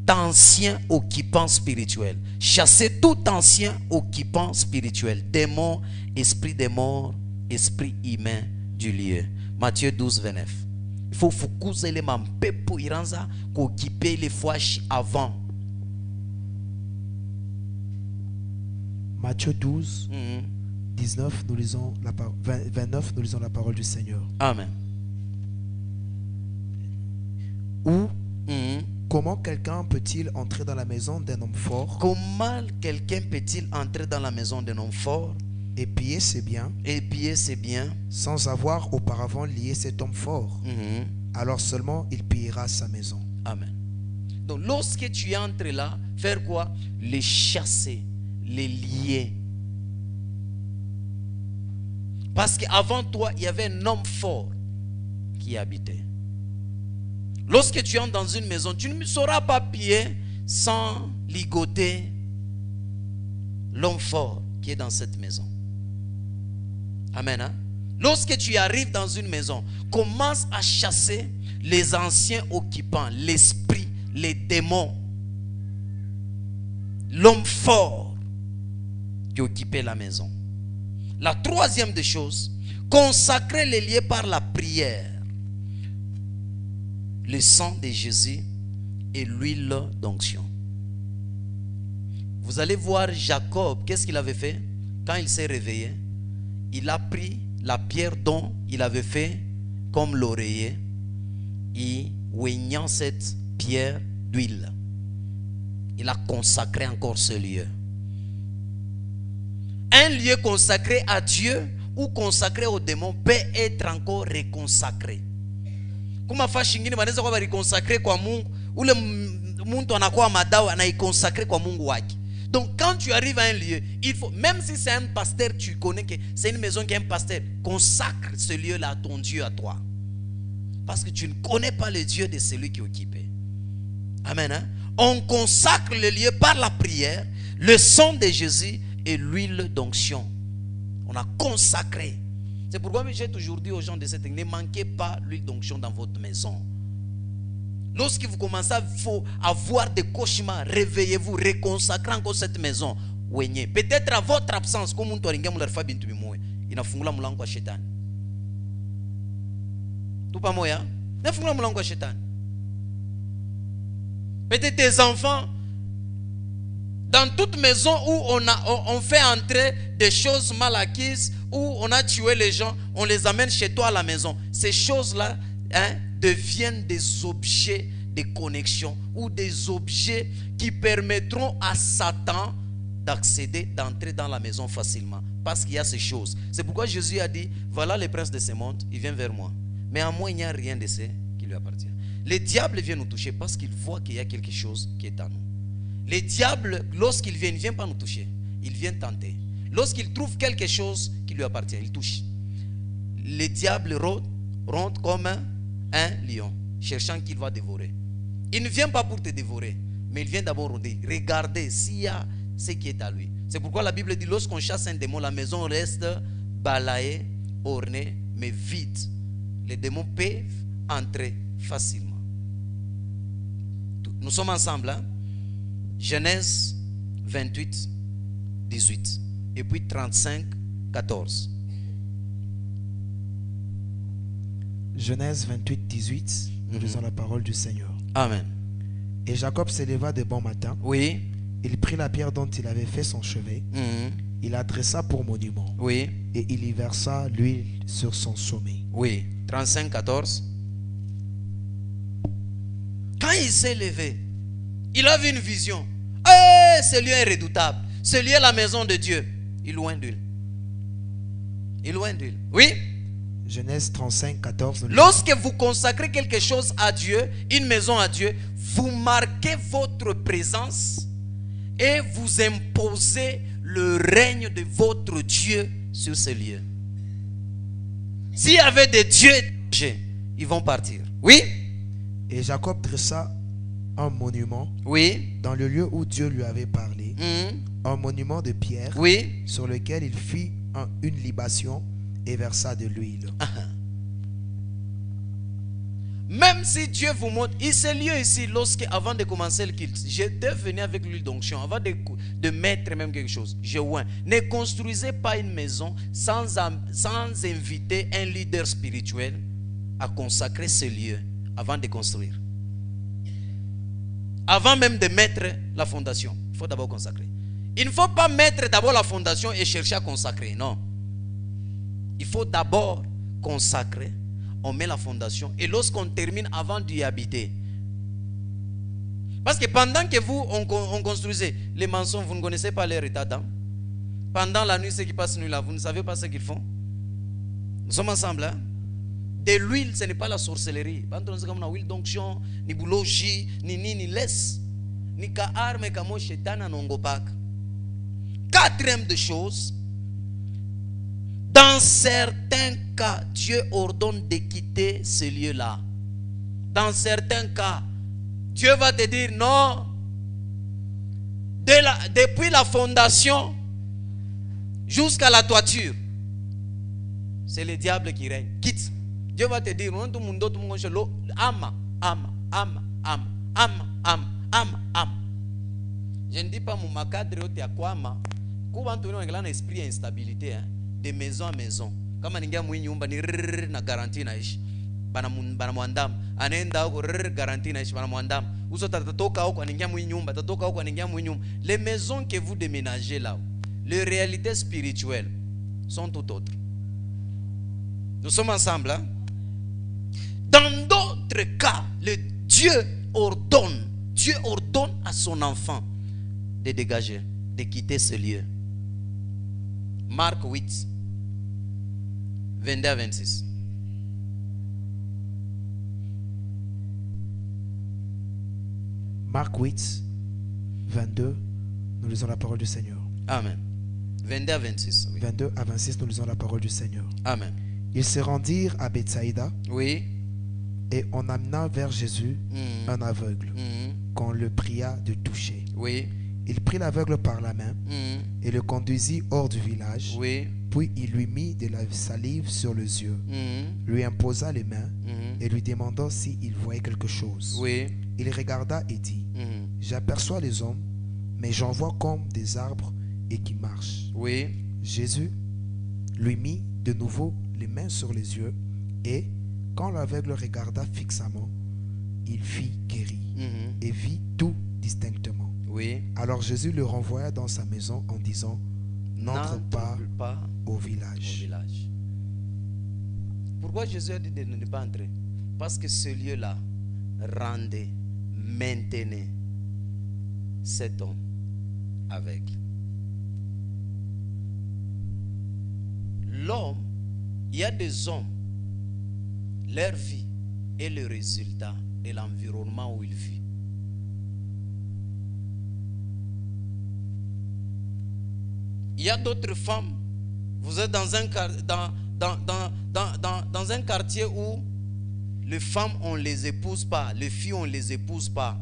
ancien occupant spirituel. Chasser tout ancien occupant spirituel. Démon, esprit des morts, esprit humain du lieu. Matthieu 12, 29. Il faut focuser les mampes pour iranza qu'occuper les fois avant. Matthieu 12, 19, nous lisons 29, nous lisons la parole du Seigneur. Amen. Ou comment quelqu'un peut-il entrer dans la maison d'un homme fort? Comment quelqu'un peut-il entrer dans la maison d'un homme fort et piller ses biens? Et piller ses biens sans avoir auparavant lié cet homme fort. Alors seulement il pillera sa maison. Amen. Donc lorsque tu entres là, faire quoi? Les chasser, les lier. Parce qu'avant toi, il y avait un homme fort qui habitait. Lorsque tu entres dans une maison, tu ne sauras pas piller sans ligoter l'homme fort qui est dans cette maison. Amen. Hein? Lorsque tu arrives dans une maison, commence à chasser les anciens occupants, l'esprit, les démons, l'homme fort qui occupait la maison. La troisième des choses, consacrer les lieux par la prière. Le sang de Jésus et l'huile d'onction. Vous allez voir Jacob, qu'est-ce qu'il avait fait? Quand il s'est réveillé, il a pris la pierre dont il avait fait comme l'oreiller et oignant cette pierre d'huile, il a consacré encore ce lieu. Un lieu consacré à Dieu ou consacré aux démons peut être encore reconsacré. Kuma fashingini wanaweza kuwa reconsacré kwa Mungu, ule mtu anakuwa madawa anaiconsacré kwa Mungu wake. Donc quand tu arrives à un lieu, il faut, même si c'est un pasteur, tu connais que c'est une maison qui est un pasteur, consacre ce lieu-là à ton Dieu, à toi. Parce que tu ne connais pas le Dieu de celui qui est occupé. Amen. Hein? On consacre le lieu par la prière, le sang de Jésus et l'huile d'onction. On a consacré. C'est pourquoi j'ai toujours dit aux gens de cette église, ne manquez pas l'huile d'onction dans votre maison. Lorsque vous commencez à avoir des cauchemars, réveillez-vous, reconsacrez encore cette maison. Peut-être à votre absence, comme on doit il a fungula mulango wa shetani. Tout pas moya, il a fungula mulango wa shetani. Peut-être tes enfants, dans toute maison où on fait entrer des choses mal acquises, où on a tué les gens, on les amène chez toi à la maison. Ces choses-là deviennent des objets de connexion ou des objets qui permettront à Satan d'accéder, d'entrer dans la maison facilement. Parce qu'il y a ces choses. C'est pourquoi Jésus a dit, voilà le prince de ce monde, il vient vers moi. Mais en moi, il n'y a rien de ce qui lui appartient. Les diables viennent nous toucher parce qu'ils voient qu'il y a quelque chose qui est à nous. Les diables, lorsqu'ils viennent, ils ne viennent pas nous toucher. Ils viennent tenter. Lorsqu'ils trouvent quelque chose qui lui appartient, ils touchent. Les diables rôdent comme un lion, cherchant qu'il va dévorer. Il ne vient pas pour te dévorer, mais il vient d'abord regarder s'il y a ce qui est à lui. C'est pourquoi la Bible dit, lorsqu'on chasse un démon, la maison reste balayée, ornée, mais vide. Les démons peuvent entrer facilement. Nous sommes ensemble. Hein? Genèse 28, 18. Et puis 35, 14. Genèse 28, 18. Nous lisons la parole du Seigneur. Amen. Et Jacob s'éleva de bon matin. Oui. Il prit la pierre dont il avait fait son chevet. Il la dressa pour monument. Oui. Et il y versa l'huile sur son sommet. Oui. 35, 14. Quand il s'est levé, il a vu une vision. Ce lieu est redoutable. Ce lieu est la maison de Dieu. Il loin d'huile. Il loin d'huile. Oui. Genèse 35, 14. Lorsque vous consacrez quelque chose à Dieu, une maison à Dieu, vous marquez votre présence et vous imposez le règne de votre Dieu sur ce lieu. S'il y avait des dieux étrangers, ils vont partir. Oui. Et Jacob dressa un monument. Oui. Dans le lieu où Dieu lui avait parlé. Un monument de pierre. Oui. Sur lequel il fit une libation et versa de l'huile. Même si Dieu vous montre, il ce lieu ici, avant de commencer le culte, je devais venir avec l'huile d'onction, avant de mettre même quelque chose. Je oins. Ne construisez pas une maison sans inviter un leader spirituel à consacrer ce lieu avant de construire. Avant même de mettre la fondation, il faut d'abord consacrer. Il ne faut pas mettre d'abord la fondation et chercher à consacrer, non. Il faut d'abord consacrer. On met la fondation et lorsqu'on termine, avant d'y habiter, parce que pendant que vous on construisait les maçons, vous ne connaissez pas leur état d'âme. Pendant la nuit, ceux qui passent nuit là, vous ne savez pas ce qu'ils font. Nous sommes ensemble, hein? De l'huile, ce n'est pas la sorcellerie. Comme l'huile d'onction, ni boulogie, ni laisse, ni ka arme kamo shetana nongopak. Quatrième de choses. Dans certains cas, Dieu ordonne de quitter ce lieu-là. Dans certains cas, Dieu va te dire non. Depuis la fondation jusqu'à la toiture, c'est le diable qui règne. Quitte. Dieu va te dire non, tout le monde, ama. Je ne dis pas mon cadre à quoi ama. Quand on a un esprit d'instabilité, de maison à maison, comme on a nyumba ni na garantie na ishi bana mwandam anaenda huko garantie na ishi bana mwandam uso tatatoka huko anaingia nyumba tatoka huko anaingia nyumba. Les maisons que vous déménagez là, les réalités spirituelles sont tout autres. Nous sommes ensemble, hein? Dans d'autres cas, Dieu ordonne à son enfant de dégager, de quitter ce lieu. Marc 8, 22 à 26. Marc 8, 22, nous lisons la parole du Seigneur. Amen. 22 à 26. Oui. 22 à 26, nous lisons la parole du Seigneur. Amen. Ils se rendirent à Bethsaïda. Oui. Et on amena vers Jésus un aveugle qu'on le pria de toucher. Oui. Il prit l'aveugle par la main et le conduisit hors du village. Oui. Puis il lui mit de la salive sur les yeux, lui imposa les mains et lui demanda s'il voyait quelque chose. Oui. Il regarda et dit, j'aperçois les hommes, mais j'en vois comme des arbres et qui marchent. Oui. Jésus lui mit de nouveau les mains sur les yeux et quand l'aveugle regarda fixement, il fut guéri et vit tout distinctement. Oui. Alors Jésus le renvoya dans sa maison en disant, n'entre pas au village. Pourquoi Jésus a dit de ne pas entrer? Parce que ce lieu-là rendait, maintenait cet homme aveugle. L'homme, il y a des hommes, leur vie est le résultat de l'environnement où ils vivent. Il y a d'autres femmes, vous êtes dans un quartier où les femmes on ne les épouse pas, les filles on ne les épouse pas.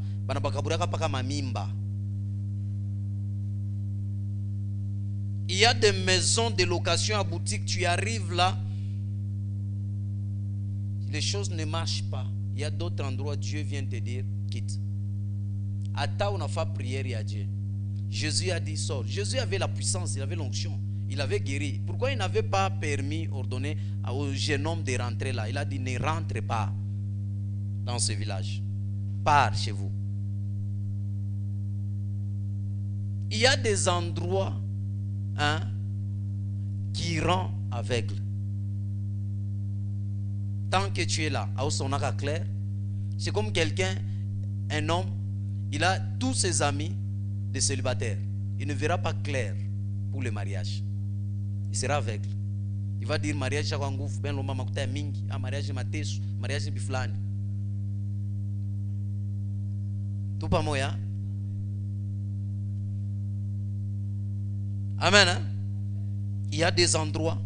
Il y a des maisons de location à boutique, tu arrives là, les choses ne marchent pas. Il y a d'autres endroits, Dieu vient te dire, quitte. Ata on a fait prière à Dieu. Jésus a dit sort. Jésus avait la puissance, il avait l'onction, il avait guéri. Pourquoi il n'avait pas permis, ordonné au jeune homme de rentrer là? Il a dit ne rentrez pas dans ce village. Pars chez vous. Il y a des endroits qui rend aveugle. Tant que tu es là, à Osonaka clair, c'est comme quelqu'un, un homme, il a tous ses amis de célibataires. Il ne verra pas clair pour le mariage. Il sera aveugle. Il va dire mariage à Wangouf, ben l'homme makuta mingi, mariage matesu, mariage biflani. Tout pas moya. Amen. Hein? Il y a des endroits.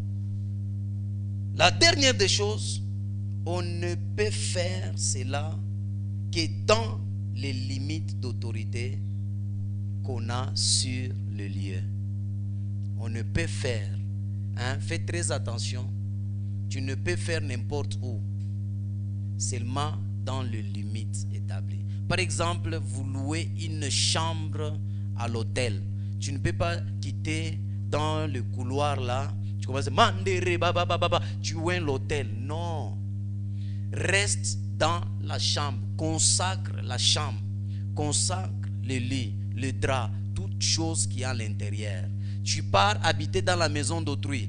La dernière des choses, on ne peut faire cela que dans les limites d'autorité qu'on a sur le lieu. On ne peut faire, fais très attention, tu ne peux faire n'importe où, seulement dans les limites établies. Par exemple, vous louez une chambre à l'hôtel. Tu ne peux pas quitter dans le couloir là. Tu commences à mandere, tu ouins l'hôtel. Non. Reste dans la chambre. Consacre la chambre. Consacre le lit, le drap, toute chose qui est à l'intérieur. Tu pars habiter dans la maison d'autrui.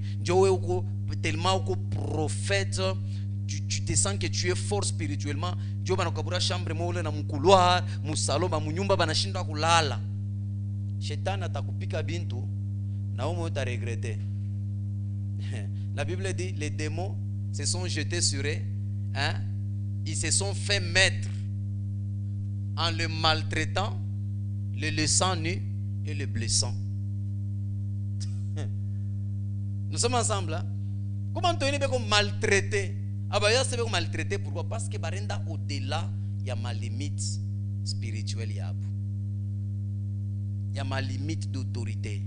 Tellement prophète, tu te sens que tu es fort spirituellement. Tu vas dans la chambre, dans mon couloir, mon salon, dans mon nyumba, banashinda kulala. Shetana atakupika bintu na umo uta regretter. La Bible dit les démons se sont jetés sur eux, ils se sont fait maître en le maltraitant, le laissant nu et le blessant. Nous sommes ensemble là. Comment tu es maltraité? Ah bah ya c'est maltraité, pourquoi? Parce que barenda au-delà, il y a ma limite spirituelle, il y a ma limite d'autorité.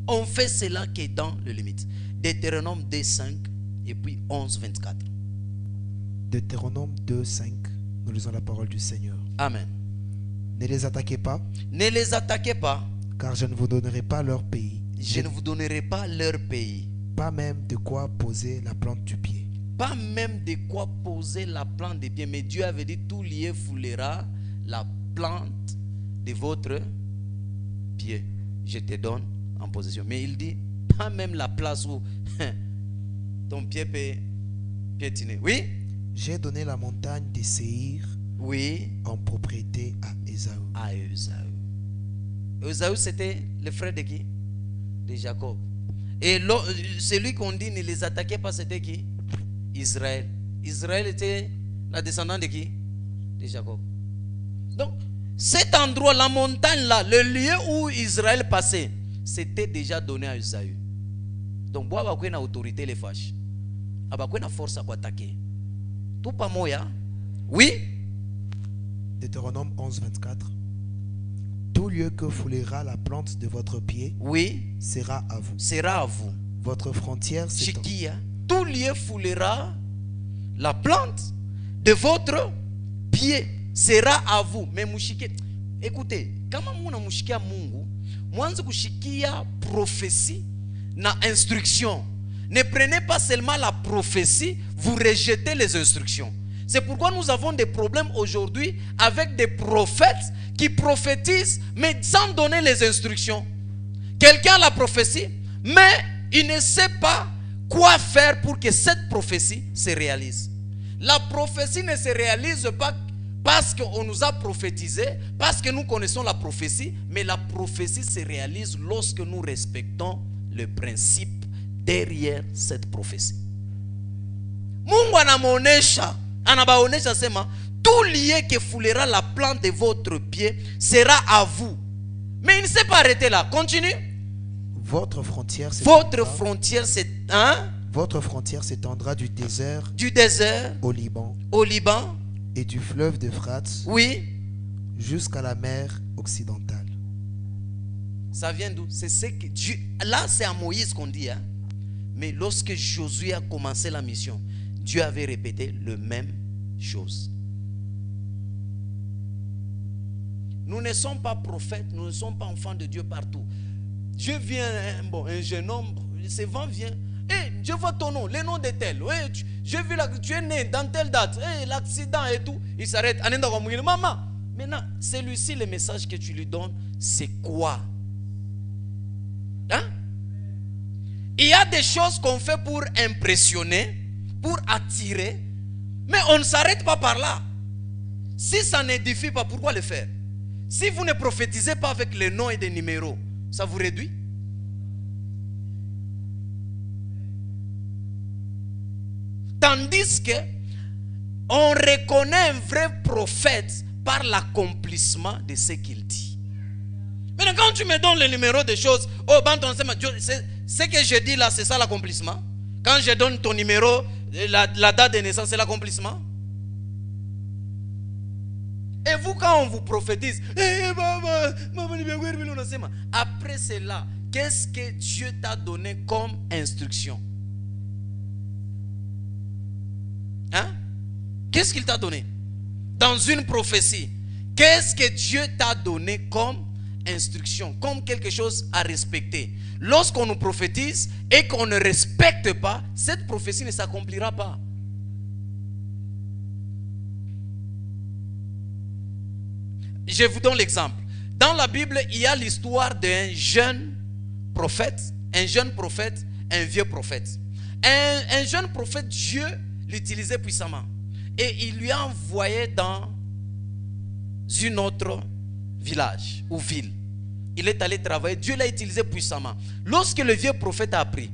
On fait cela qui est dans le limite. Deutéronome 2:5 et puis 11:24. Deutéronome 2:5, nous lisons la parole du Seigneur. Amen. Ne les attaquez pas. Ne les attaquez pas. Car je ne vous donnerai pas leur pays. Je ne vous donnerai pas leur pays. Pas même de quoi poser la plante du pied. Pas même de quoi poser la plante des pieds. Mais Dieu avait dit tout lié foulera la plante de votre pied. Je te donne en possession. Mais il dit pas même la place où ton pied peut piétiner. Oui. J'ai donné la montagne des Séhir, oui, en propriété à Ésaü. À Ésaü. Ésaü c'était le frère de qui? De Jacob. Et celui qu'on dit ne les attaquait pas, c'était qui? Israël. Israël était la descendante de qui? De Jacob. Donc cet endroit, la montagne là, le lieu où Israël passait, c'était déjà donné à Ésaü. Donc bois ba na autorité les fâche. Aba na force à attaquer. Tout pas moya. Oui. Deutéronome 11:24. Tout lieu que foulera la plante de votre pied, oui, sera à vous. Sera à vous. Votre frontière s'étendra. Tout lieu foulera la plante de votre pied, sera à vous. Mais mushike, écoutez, kama muna mushikia Mungu, mwanzo kushikia prophétie na instruction. Ne prenez pas seulement la prophétie, vous rejetez les instructions. C'est pourquoi nous avons des problèmes aujourd'hui avec des prophètes qui prophétisent mais sans donner les instructions. Quelqu'un a la prophétie, mais il ne sait pas quoi faire pour que cette prophétie se réalise. La prophétie ne se réalise pas parce qu'on nous a prophétisé, parce que nous connaissons la prophétie, mais la prophétie se réalise lorsque nous respectons le principe derrière cette prophétie. Mungu anamuonesha, anabaonesha sema, tout lieu que foulera la plante de votre pied sera à vous. Mais il ne s'est pas arrêté là. Continue. Votre frontière s'étendra du désert au Liban et du fleuve d'Euphrate, oui, jusqu'à la mer occidentale. Ça vient d'où? C'est ce que Dieu, là c'est à Moïse qu'on dit, hein? Mais lorsque Josué a commencé la mission, Dieu avait répété la même chose. Nous ne sommes pas prophètes, nous ne sommes pas enfants de Dieu partout. Je viens, un jeune homme, ce vent vient. Hey, je vois ton nom, le nom de tel. Hey, je vu là que tu es né dans telle date. Hey, l'accident et tout. Il s'arrête. Maman. Maintenant, celui-ci, le message que tu lui donnes, c'est quoi? Hein? Il y a des choses qu'on fait pour impressionner, pour attirer, mais on ne s'arrête pas par là. Si ça n'édifie pas, pourquoi le faire? Si vous ne prophétisez pas avec les noms et des numéros, ça vous réduit? Tandis que on reconnaît un vrai prophète par l'accomplissement de ce qu'il dit. Maintenant, quand tu me donnes le numéro des choses, oh, ce que je dis là, c'est ça l'accomplissement. Quand je donne ton numéro, la date de naissance, c'est l'accomplissement. Et vous, quand on vous prophétise, après cela, qu'est-ce que Dieu t'a donné comme instruction? Hein? Qu'est-ce qu'il t'a donné? Dans une prophétie, qu'est-ce que Dieu t'a donné comme instruction, comme quelque chose à respecter? Lorsqu'on nous prophétise et qu'on ne respecte pas, cette prophétie ne s'accomplira pas. Je vous donne l'exemple. Dans la Bible, il y a l'histoire d'un jeune prophète, un vieux prophète. Un jeune prophète, Dieu l'utilisait puissamment. Et il lui a envoyé dans une autre village ou ville. Il est allé travailler. Dieu l'a utilisé puissamment. Lorsque le vieux prophète a appris,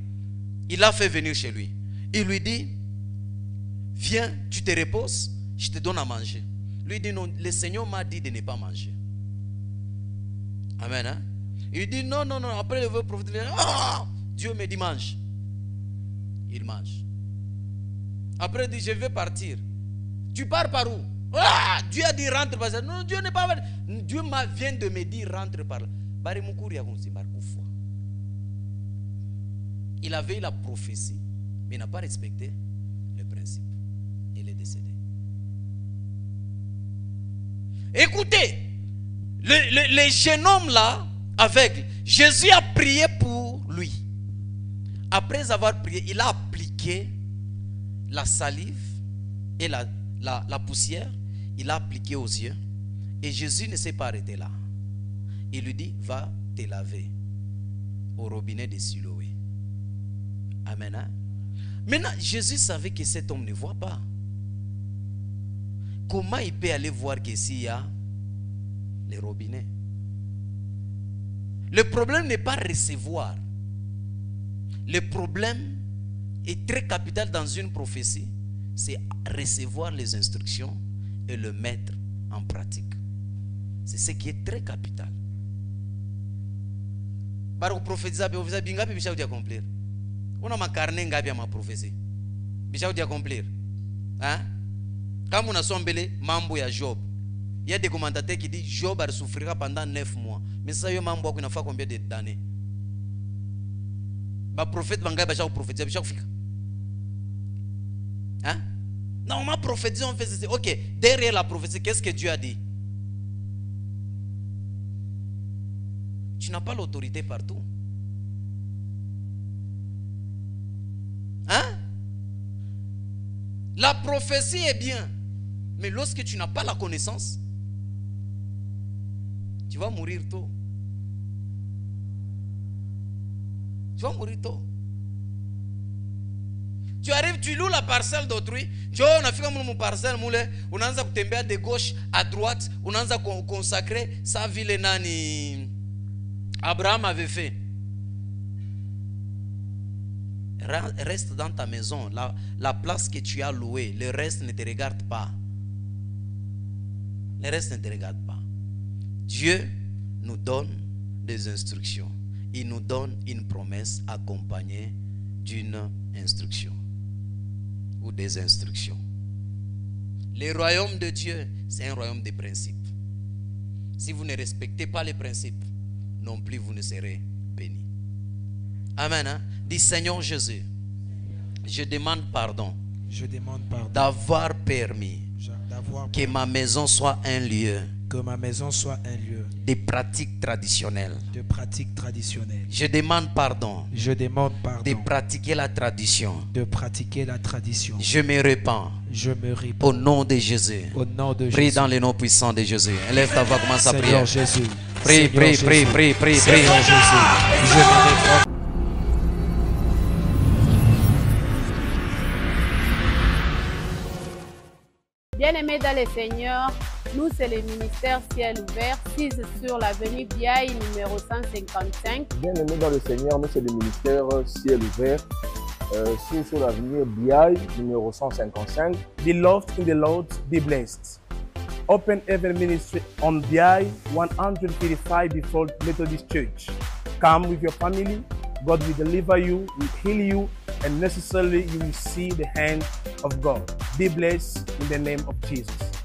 il l'a fait venir chez lui. Il lui dit, viens, tu te reposes, je te donne à manger. Lui dit, non, le Seigneur m'a dit de ne pas manger. Amen. Hein? Il dit, non. Après le vieux prophète, il dit, oh, Dieu me dit, mange. Il mange. Après, il dit, je vais partir. Tu pars par où? Ah, Dieu a dit, rentre par là. Non, Dieu n'est pas. Dieu vient de me dire, rentre par là. Il avait eu la prophétie, mais il n'a pas respecté le principe. Il est décédé. Écoutez, le jeune homme là, aveugle, Jésus a prié pour lui. Après avoir prié, il a appliqué la salive et la poussière. Il a appliqué aux yeux. Et Jésus ne s'est pas arrêté là. Il lui dit, va te laver au robinet de Siloé. Amen. Hein? Maintenant, Jésus savait que cet homme ne voit pas. Comment il peut aller voir qu'ici il y a les robinets? Le problème n'est pas recevoir. Le problème est très capital dans une prophétie. C'est recevoir les instructions et le mettre en pratique. C'est ce qui est très capital. Baru prophétiser, vous avez bien gapi accomplir. On a ma carnet gapi à ma prophétie. Bichau accomplir. Hein? Comme on a sombelé mambo ya Job. Il y a des commentateurs qui disent Job souffrira pendant 9 mois. Mais ça y est mambo qu'on a fait combien d'années? Ba prophète banga bichau prophétiser bichau fika. Hein? Non, on m'a prophétisé, on fait ceci. Ok, derrière la prophétie, qu'est-ce que Dieu a dit? Tu n'as pas l'autorité partout. Hein? La prophétie est bien. Mais lorsque tu n'as pas la connaissance, tu vas mourir tôt. Tu vas mourir tôt. Tu arrives, tu loues la parcelle d'autrui. Tu vois, on a fait comme une parcelle, on a de gauche à droite, on a consacré sa ville nani. Abraham avait fait. Reste dans ta maison. La place que tu as louée, le reste ne te regarde pas. Le reste ne te regarde pas. Dieu nous donne des instructions. Il nous donne une promesse accompagnée d'une instruction ou des instructions. Le royaume de Dieu, c'est un royaume de principes. Si vous ne respectez pas les principes, non plus vous ne serez bénis. Amen. Hein? Dis Seigneur Jésus, je demande pardon, d'avoir d'avoir permis que ma maison soit un lieu Que ma maison soit un lieu de pratiques traditionnelles. de pratiques traditionnelles. Je demande pardon Je demande de pardon pratiquer la tradition. de pratiquer la tradition. Je me répands Je me répands au nom de Jésus. au nom de Prie Jésus. dans le nom puissant de Jésus. Élève ta voix, commence à prier. Seigneur Jésus. Prie, Seigneur prie, Jésus. prie, prie, prie, Seigneur prie. Jésus. Je me répands. Bien-aimés dans le Seigneur, nous c'est le ministère Ciel Ouvert, 6 sur l'avenue Biaï numéro 155. Bien-aimés dans le Seigneur, nous c'est le ministère Ciel Ouvert, sur l'avenue Biaï, numéro 155. Beloved in the Lord, be blessed. Open Heaven Ministry on Biaï 135 before Methodist Church. Come with your family. God will deliver you, will heal you, and necessarily you will see the hand of God. Be blessed in the name of Jesus.